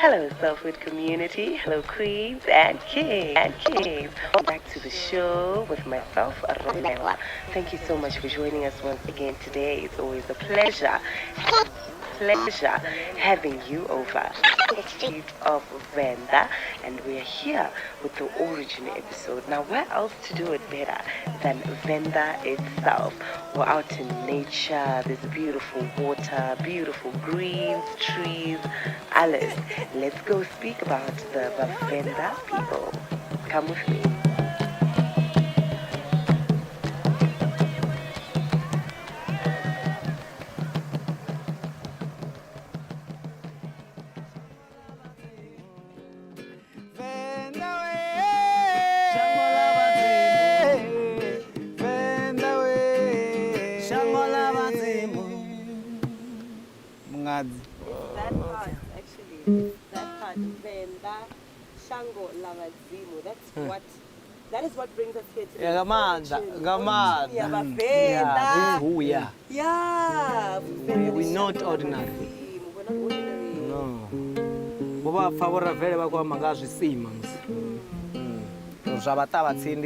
Hello, Selfhood community. Hello, queens and kings. Welcome back to the show with myself, Romela. Thank you so much for joining us once again today. It's always a pleasure having you over the streets of Venda, and we're here with the origin episode. Now, where else to do it better than Venda itself? We're out in nature, there's beautiful water, beautiful greens, trees, Alice. Let's go speak about the vhavenda people. Come with me. That part, actually, that part, venda, shango, lavazimu. That is what brings us here today. Yeah, gamada. Yeah, vhavenda. Who we are. Yeah. We're not ordinary. We're not ordinary. No. Boba favora vele bakwa mangazi sima.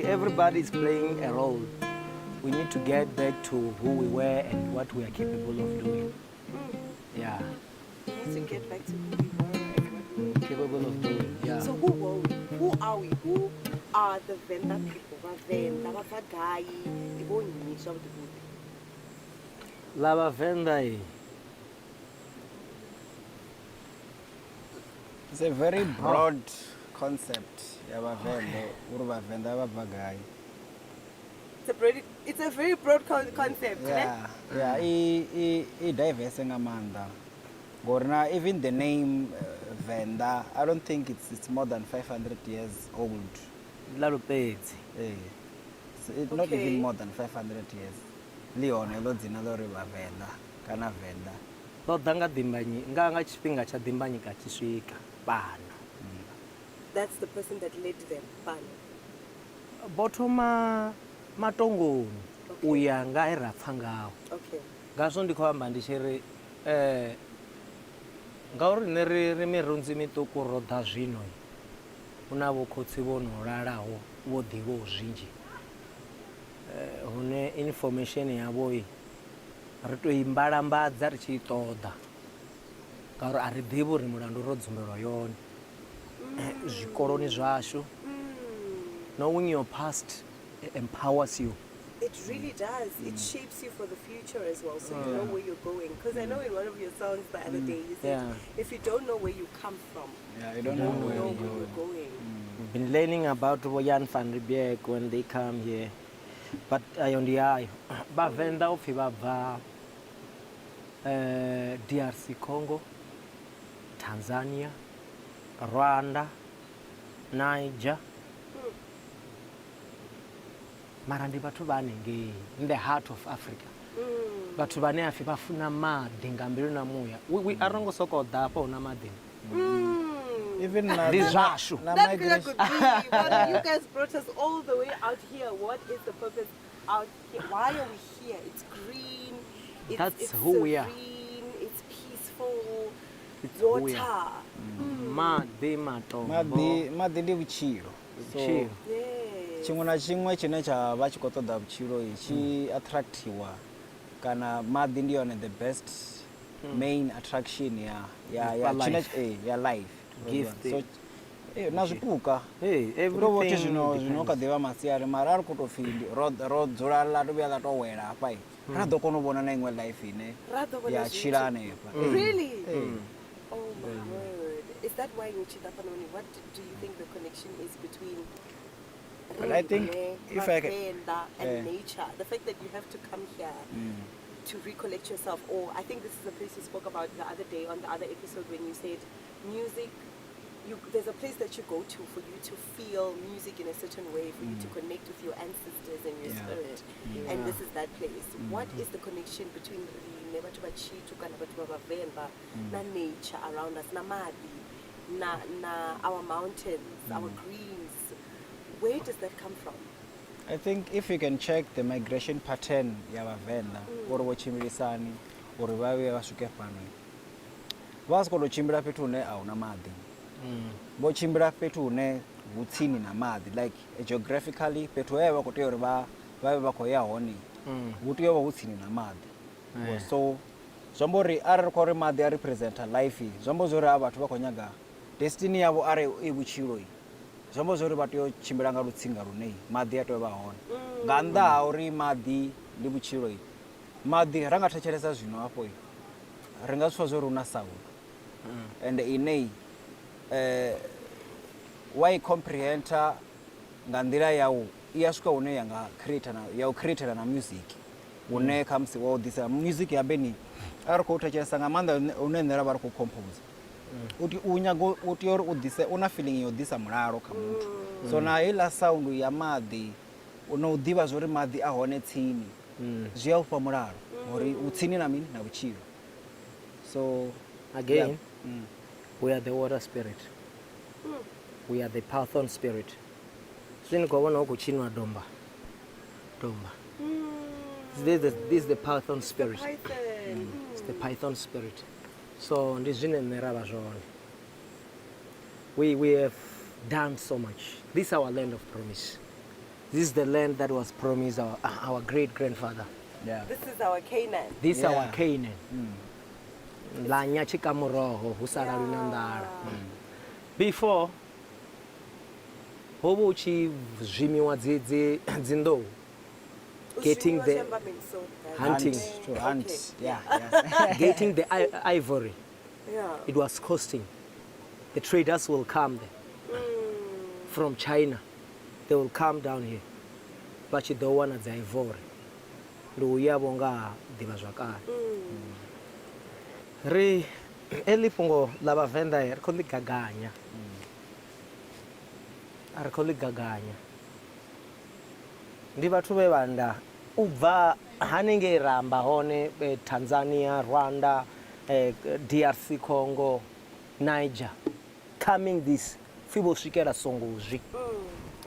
Everybody is playing a role. We need to get back to who we were and what we are capable of doing. Yeah. We need to get back to who we were and what we were Capable of doing. Yeah. So who were we? Who are we? Who are the venda people? Vhavenda, vavagayi, ibonyi, shabudibudi. La vhavenda. It's a very broad concept. Vhavenda, vavagayi. It's a very broad concept. Yeah, yeah. It diverse ngamanda. Gorna, even the name Venda, I don't think it's more than 500 years old. Lalupezi. It's not even more than 500 years. Leon, Elodina, Venda, Kana Venda. Lodanga dimbanyi, nganga chipinga cha dimbanyi kachiswika. Bana. That's the person that led them. Bana. Botoma matongoni uya nga erapfa ngawo. Okay. Ngazwo ndikho amba ndishiri ngauri nere mirunzi mituku roda zwino una vhokhotsi vhono lalaho vho ḓivho zwinzhi hune information yavho ri to imbalambadza ri tshi ṱoḓa ngauri a ri ḓivhi uri mulandu ro dzumbelwa yone zwikoloni zwashu. Knowing your past empowers you. It really does. It shapes you for the future as well, so you know where you're going. Because I know in one of your songs the other day you said, if you don't know where you come from, you don't know where you're going. We've been learning about Jan van Riebeeck when they come here. But on the eye, vhavenda ufi vabva DRC Congo, Tanzania, Rwanda, Niger. Marandi batu banenge in the heart of Africa. Batu bane afi bafuna madi ngambiri na muya. We arongo soko dapo na madi. Even Dizashu. That could be. Well, you guys brought us all the way out here. What is the purpose out here? Why are we here? It's green. That's it's who we are. It's peaceful. It's water. Who we are. Madi matombo. Madi ndi vutshilo. So chimwe na chimwe chine cha vha tshi khou ṱoḓa vhutshilo tshi attractiwa kana maḓi ndi yone the best main attraction ya life. So na zwipuka everything zwino kha ḓivha masiari mara ari khou tou pfhi ro dzula ḽa tou vhuya ḽa tou wela hafha ra ḓo kona u vhona na iṅwe life ine ya tshila hanefha. Really? Oh my word. Is that why in Chitapanoni, what do you think the connection is between But I think if I can, and nature, the fact that you have to come here to recollect yourself, or I think this is a place you spoke about the other day on the other episode when you said music, there's a place that you go to for you to feel music in a certain way, for you to connect with your ancestors and your spirit, and this is that place. What is the connection between na nature around us, na madi, na our mountains, our greens? Where does that come from? I think if you can check the migration pattern ya vhavenda uri vho tshimbilisani uri vha vhuye vha swike fhano vha si khou tou tshimbila fhethu hune a huna maḓi vho tshimbila fhethu hune hu tsini na maḓi like geographically fhethu he vha khou tea uri vha vhe vha khou ya hone hu tea u vha hu tsini na maḓi. So zwi amba uri arali ri khou uri maḓi a representa life zwi amba zwori a vhathu vha khou nyaga destiny yavho arali i vhutshilo zwi amba zwori vha tea u tshimbila nga lutsinga lune maḓi a tea u vha hone nga nnḓa ha uri maḓi ndi vhutshilo maḓi ra nga thetshelesa zwino hafho ri nga zwipfa zwori hu na sound and ine wa i comprehenda nga nḓila yau i ya swika hune ya u createla na music hune khamusi wa u ḓisa music ya beni a ri khou thetshelesa nga maanḓa hune nṋe ra vha ri khou compose u tea uri u ḓise u na feeling ya u ḓisa mulalo kha muthu so na heiḽa sound ya maḓi na u ḓivha zwori maḓi a hone tsini zwi a u fha mulalo uri u tsini na mini na vhutshilo. So again we are the water spirit, we are the python spirit. Zwino khou vhona hu khou tshiniwa domba this is the python spirit. It's the python spirit. So ndi zwine nṋe ra vha zwone. We have done so much. This is our land of promise. This is the land that was promised our great grandfather. This is our Canaan. This is our Canaan. La nyachika muroho hu sala luna nḓala. Before ho vha hu tshi zwimiwa dzinḓou getting the hunting to hunt. getting the ivory. It was costing. The traders will come there from China. They will come down here vha tshi ḓo wana dza ivory ndi u yavho nga ḓivha zwakale. Ri eḽi fhungo ḽa vhavenda ri khou ḽi gaganya ndi vhathu vhe vhanda u bva hanengei ramba hone Tanzania, Rwanda, DRC Congo, Niger coming this fibo swikela Songozwi.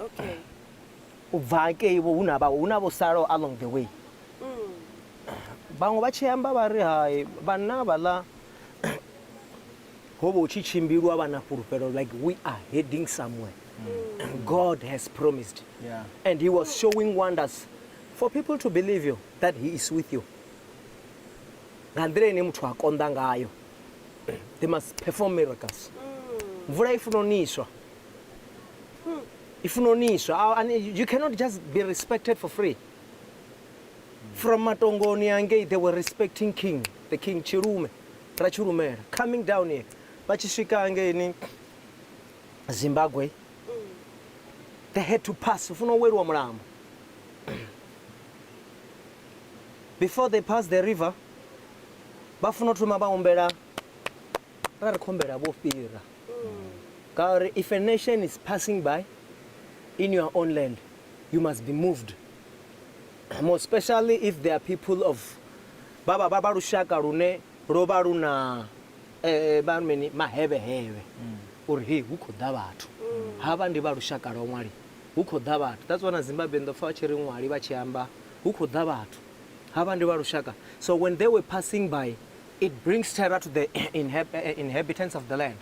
Okay. U bva ke ivo hu na vho salo along the way. Vhaṅwe vha tshi amba vha ri hai vhana vhaḽa ho vha hu tshi tshimbilwa vha na fhulufhelo like we are heading somewhere. God has promised. And he was showing wonders for people to believe you that he is with you. Nga nḓila ine muthu a konḓa ngayo. They must perform miracles. Mvula ifunoniswa and you cannot just be respected for free. From Matongoni Ange, they were respecting the king Chirume, Rachurumera, coming down here. Bachishika Ange in Zimbabwe. They had to pass. Before they passed the river, if a nation is passing by in your own land, you must be moved. More especially if there are people of Baba Rushaka Rune, Roba Runa, Maheve, or he who could davat. Haven't the Barushaka Romari, who could davat. That's one of Zimbabwe in the Fatcherin Waribachiamba, who could davat. Haven't the Barushaka. So when they were passing by, it brings terror to the inhabitants of the land.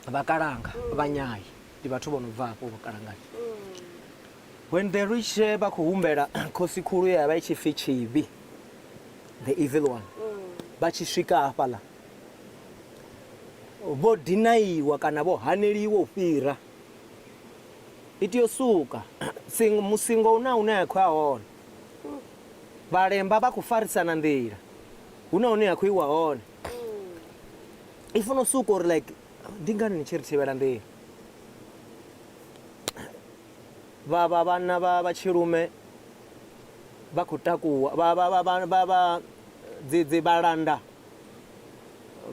Bakaranga, Banyai, the Batuban Vapo Bakarangati. When they reach Bakuumbera, Kosikuru, Fichibi, the evil one, Bachishika Apala. Bo dinai wakanabo haneri wo fira. Itiosuka, sing musingo na una kwa on. Baremba bakufarisa nandira. Una one akwiwa on. If no suko like dingani chirti verande. Baba bana baba chirume bakutaku baba dzidzi balanda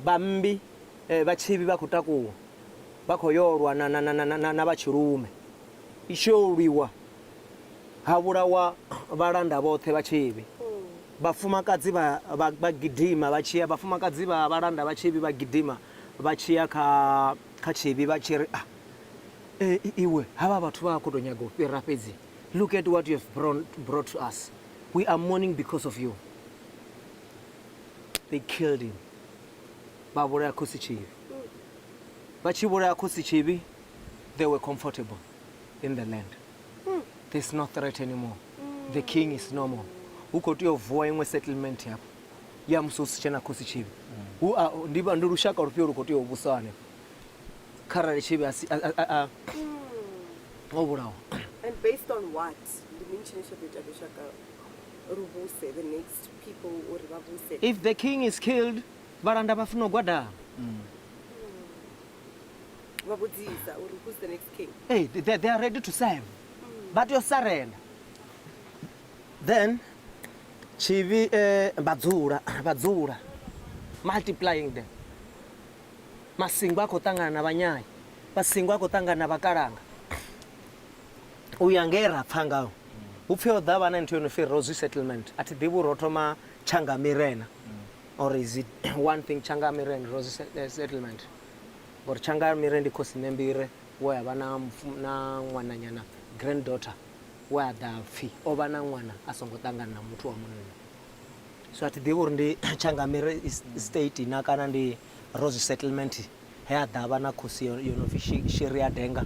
bambi bachibi bakutaku bakoyorwa na bachirume isholiwa habulawa balanda bothe bachibi bafumakadzi bagidima bachiya bafumakadzi balanda bachibi bagidima bachiya kha chibi bachiri iwe hava bathu vha khou nyaga u fhira fhedzi. Look at what you have brought to us. We are mourning because of you. They killed him. Babura Kosichi. vachivuraya khosi chivi, they were comfortable in the land. There's no threat anymore. The king is no more. Ukoti ovua imwe settlement yapo. Ya musosi chena khosi chivi. Ndiba ndurushaka rupio rukoti ovusane. Kharali chivi asi ovurawa. And based on what? The next people or if the king is killed, varanda vafuna gwada. Who's the next king? Hey, they are ready to serve. But you surrender. Then chivi badzura multiplying them. Masingwa kotangana na banyai. Masingwa kotangana na bakaranga. Uyangera pfangao. Upfeo davana into a Rosy settlement at the Rotoma Changa Mirena. Or is it one thing Changa Miren Rosy settlement? Or Changa Miren because Nembire where Banam na Wananyana granddaughter where the fee over Nangwana Asongotanga Namutua. So at the Urundi Changa Mire state in Nakanandi Rosy settlement here Davana Kosi Shiria Denga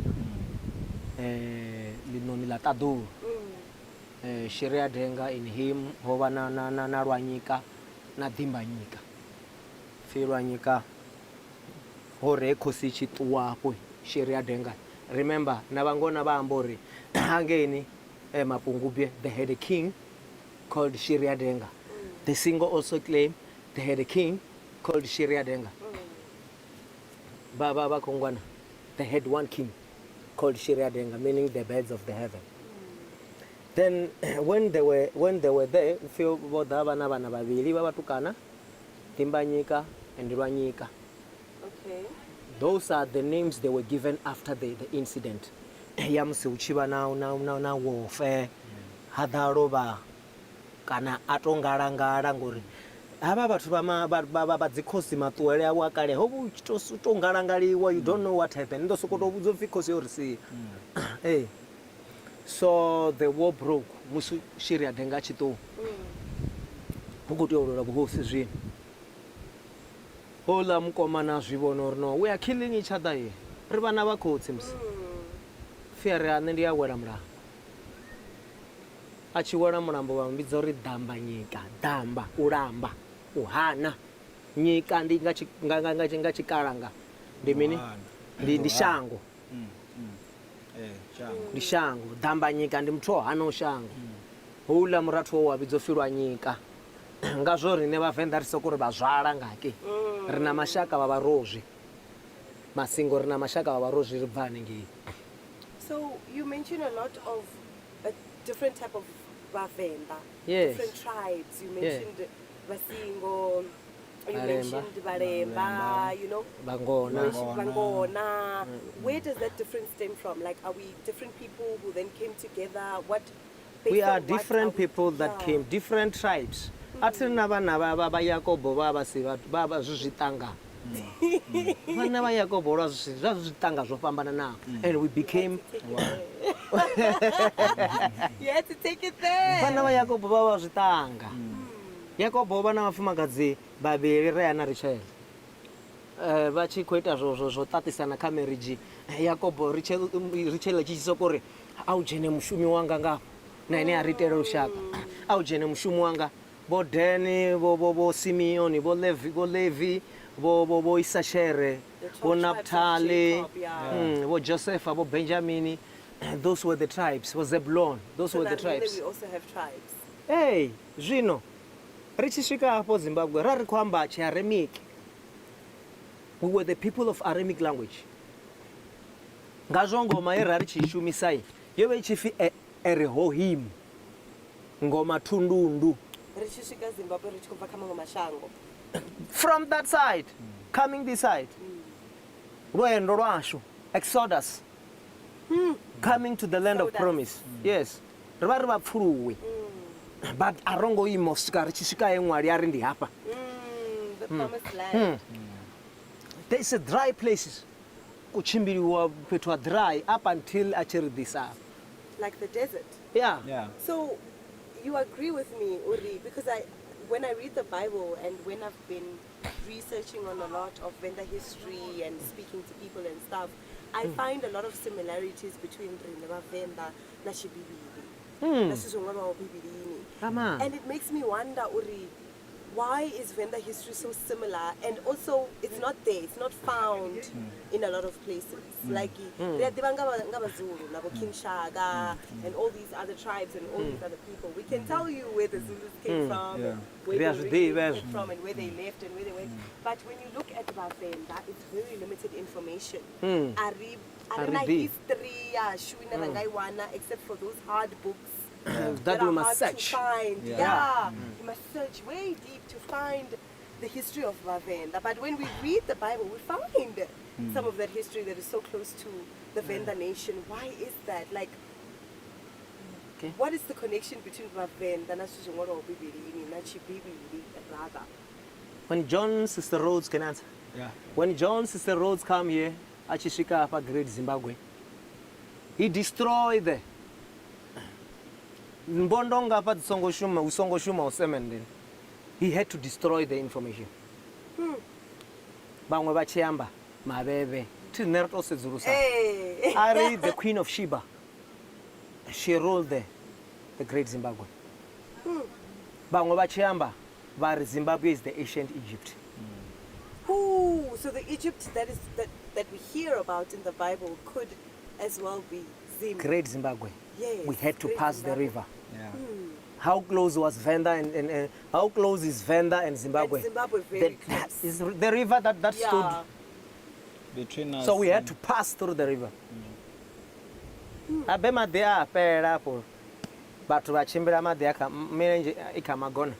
Linomila Tadu. Sheria denga in him hova na rwanyika na dimbanyika firwanyika hore khosi chituwapo sheria denga. Remember nabangona baambori angeni mapungubye they had a king called Sheria Denga. The single also claim they had a king called Sheria Denga. Baba Kongwana, they had one king called Sheria Denga, meaning the birds of the heaven. Then when they were there, feel about Davana Babili Babatukana, Timbanyika and Rwanyika. Okay. Those are the names they were given after the incident. Yamsi uchiba na warfare hadaroba kana atongarangara ngori aba bathu ba dzikhosi matuele awa kale hobu tongarangaliwa, you don't know what happened ndo sokoto buzo fikhosi yorisi. Hey, so the war broke musu Sheria Denga chito ukuti orora buhosi zwini hola mkomana zvivono no, we are killing each other here ri vana va khotsi msi fear ane ndi ya wela mula a chi wela mulambo va mbidza uri damba nyika damba ulamba uhana nyika ndi nga chikalanga ndi mini ndi shango ndi shango damba nyika ndi muthu hano shango hola murathu wa bidzofirwa nyika ngazvo rine vavenda risokuri vazvala ngake rina mashaka vavarozvi masingo rina mashaka vavarozvi ribvani ngi. So you mentioned a lot of a different type of vavenda, Yes. different tribes. You mentioned Vasingo, you Varemba. mentioned Varemba, you know, you Bangona. mentioned Bangona. Where does that difference stem from? Like, are we different people who then came together? What? We based are on what different we- people that yeah. came, different tribes. Atina vana va Yakobo vava zvitanga. Vana va Yakobo zvitanga zvofambana navo. And we became You had to take it there. vana va Yakobo vava zvitanga. Yakobo vana vafumakadzi vaviri Reana Rachel. Vachikuita zvotatisana kha marriage. Yakobo Rachel achisokori aujene mushumi wanga ngapo. Na ine aritera ushaka. Aujene mushumi wanga. Bo Dani, bo Simeon, bo Levi, bo Issachere, The bo 12 tribes of Naphtali, Jacob, yeah. bo Joseph, bo Benjamin. Those were the tribes. Was Zebulon. Those So were the now really tribes. we also have tribes. Hey, zvino richisvika hapo Zimbabwe rari kwamba chiAramic. We were the people of Aramic language. Ngazvo ngoma yerari chishumisai yove ichifi Rehoim ngoma tundundu. Richisvika Zimbabwe richikubva kama mashango. From that side, coming this side, rwendo rwasho, Exodus, coming to the land of Exodus. promise. Yes, riva rivapfuruwe. But arongo imosvika richisvika yeMwari ari ndi hapa. The promised land. There is a dry places. Kuchimbiriwa petwa dry up until achiri this up. Like the desert. Yeah. Yeah. So you agree with me, Uri, because when I read the Bible and when I've been researching on a lot of venda history and speaking to people and stuff, I find a lot of similarities between vhavenda na Bibili. And it makes me wonder, Uri, why is venda history so similar? And also, it's not there, it's not found in a lot of places. Like, Zulu, King Shaga, and all these other tribes and all these other people. We can tell you where the Zulus came from, and where they came from, and where they left, and where they went. But when you look at vhavenda, it's very limited information. Arina history, except for those hard books. That we must hard search. to find. You must search way deep to find the history of vhavenda. But when we read the Bible, we find some of that history that is so close to the Venda nation. Why is that? Like, what is the connection between vhavenda and Bibili rather? When John Sister Rhodes can answer. Yeah. When John Sister Rhodes come here, achishika apa Great Zimbabwe, he destroyed the Mbondonga pa usongoshuma usemendeni. He had to destroy the information. Bangwe bachiamba mabebe tinerto sezurusa. Ari, the Queen of Sheba, she ruled the Great Zimbabwe. Bangwe bachiamba bar Zimbabwe is the ancient Egypt. So the Egypt that we hear about in the Bible could as well be Zimbabwe. Great Zimbabwe. Yes, we had to pass the river. Yeah. How close was Venda and how close is Venda and Zimbabwe? And Zimbabwe very close. Is the river that stood Between us. so we had to pass through the river. Abema there apera po bathu vachimbira madhi mirenje ikamagona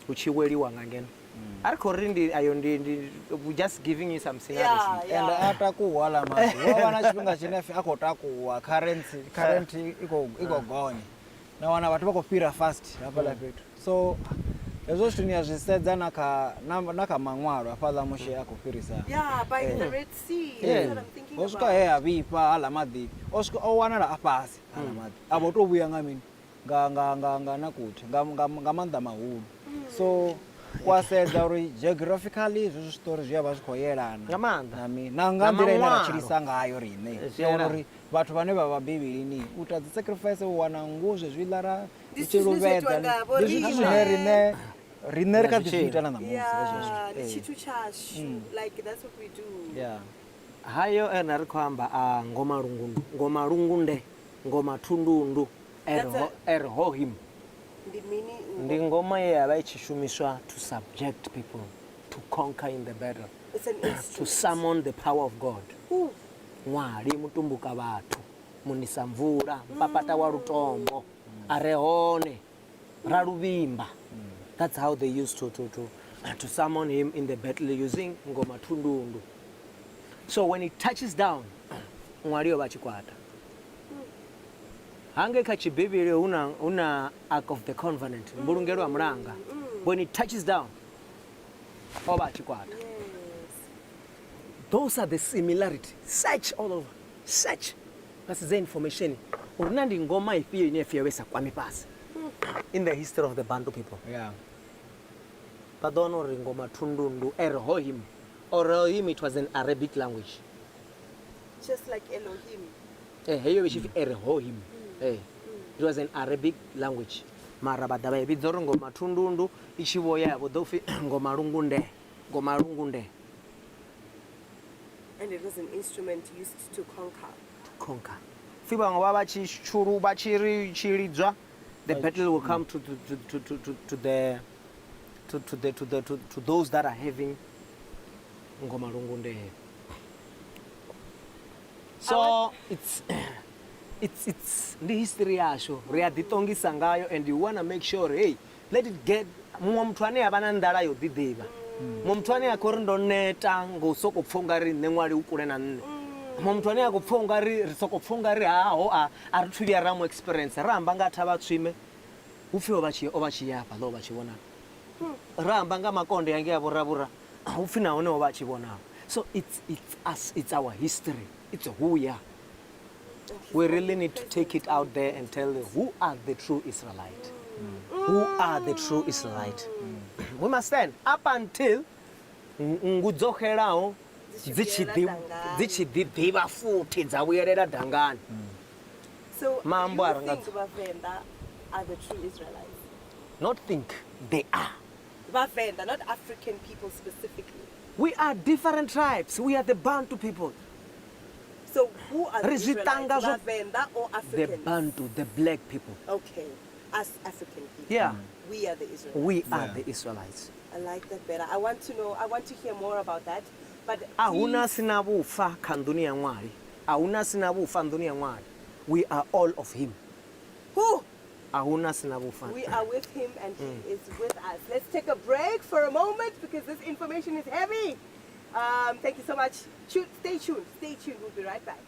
uchiweliwa ngangena ari korindi ayo we just giving you some scenarios. And atakuwala masi wana chipinga chinefi akotakuwa currency iko gone na wana watu vakopira fast hapala petu. So ezo zvithu niyazvisedza nakamangwaro apadha mushe akopirisa. By the Red Sea. That's what I'm thinking about. Osvika he avipa ala madhi osvika owanala apasi ala madhi avo tovuya ngamini nakuti ngamanda mahulu. So kwasedza uri geographically izvozvo zvitori zviyava zvikoyerana nangandira ine rachirisa ngayo rine uri vathu vane vava Bibili ni utadzi sacrifice uwana nguzve zvilara uchiruvedza ndizvithu zvine rine rikadzizviitana namusi chitu chashu. Like that's what we do. Hayo eri kuamba ngoma rungunde ngoma tundundu erhohim ndi ngoma yava ichishumiswa to subject people, to conquer in the battle, to summon the power of God. Mwari mutumbuka vathu munisa mvura mpapata wa rutombo arehone raruvimba. That's how they used to summon him in the battle using ngoma tundundu. So when he touches down, mwari vachikwata. Hange kachibibiri una Ark of the Covenant mbulungero wa mlanga. When it touches down, oba chikwata. Those are the similarity. Search all over. Search. That's the information. Unandi ngoma ifiyo inefiyewesa kwa mipasi. In the history of the Bantu people. Padono ngoma tundundu Elohim. Elohim, it was an Arabic language. Just like Elohim. Elohim. It was an Arabic language. Marabadaba ibidzoro ngoma tundundu ichivoya yavo dofi ngoma rungunde. And it was an instrument used to conquer. Fibanga baba chichuru bachiri chiridzwa, the battle will come to those that are having ngoma rungunde. So it's the history yasho riaditongisa ngayo, and you want to make sure, hey, let it get mumtwane abana ndala yo dideba mumtwane akorindo neta ngosoko pfongari nemwali ukule na nne mumtwane akupfongari risokopfongari haho arithuli ramo experience ramba ngatha batswime ufiwa obachiyapa lo bachibona ramba ngamakonde yange yaborabura ufina one obachibona. So it's our history, it's who we are. We really need to take it out there and tell them who are the true Israelites. Who are the true Israelites? we must stand up until ngudzokerawo dzichidziva futhi dzawuyerera dhangani. So Mambo you aranga- think vhavenda are the true Israelites? not think they are. Vhavenda, not African people specifically. We are different tribes. We are the Bantu people. So who are the Rizitanga Israelites? zo- Vhavenda or The Africans? Bantu, the black people. Okay, us African people. Yeah. We are the Israelites. We are Yeah. the Israelites. I like that better. I want to know. I want to hear more about that. But Ahuna please, sina vufa kha nduni ya N'wali. Ahuna sina vufa nduni ya N'wali. We are all of him. who? Ahuna sina vufa. We are with him and he is with us. Let's take a break for a moment because this information is heavy. Thank you so much. Stay tuned. Stay tuned. We'll be right back.